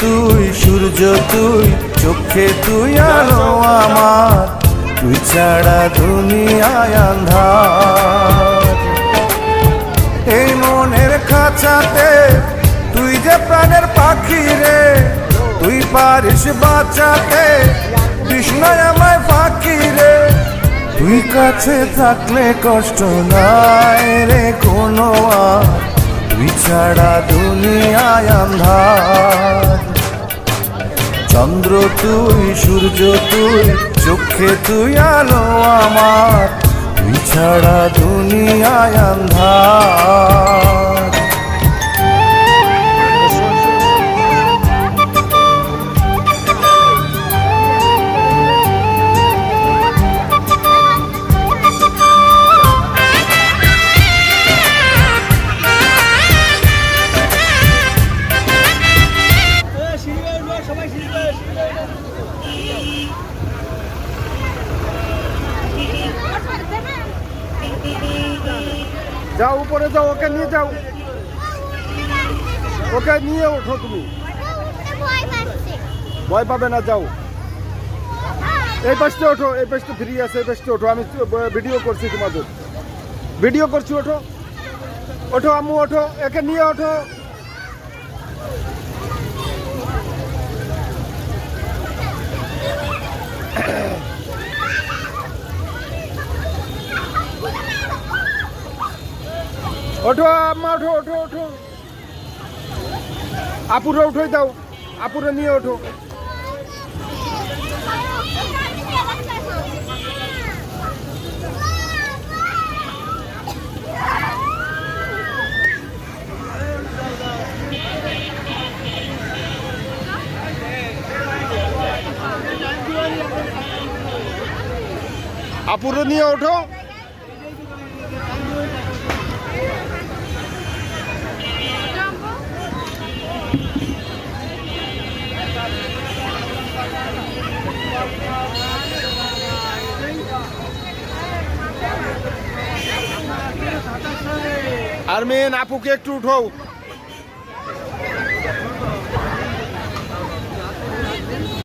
তুই, সূর্য তুই, চোখে তুই আলো আমার, তুই ছাড়া দুনিয়ায় আন্ধার। এই মনের খাঁচাতে তুই যে প্রাণের পাখি রে, তুই পারিস বাঁচাতে কৃষ্ণায় আমায় ফাঁকি রে। তুই কাছে থাকলে কষ্ট নাই রে কোনো আর, তুই ছাড়া দুনিয়ায় আন্ধার। চন্দ্র তুই, সূর্য তুই, চোখে তুই আলো আমার, তুই ছাড়া দুনিয়ায় আন্ধার। যাও উপরে যাও, ওকে নিয়ে যাও, ওকে নিয়ে ওঠো। তুমি ভয় পাবে না, যাও এই পাশে ওঠো, এই পাশে ফ্রি আছে, এই পাশে ওঠো। আমি ভিডিও করছি, তোমাদের ভিডিও করছি। ওঠো ওঠো আম্মু, ওঠো, একে নিয়ে ওঠো। ওঠো আম্মা, ওঠো ওঠো ওঠো। আপুরে উঠোই দাও, আপুরে নিয়ে ওঠো। আপুরে নিয়ে ওঠো। আরমিন, আপুকে একটু উঠাও।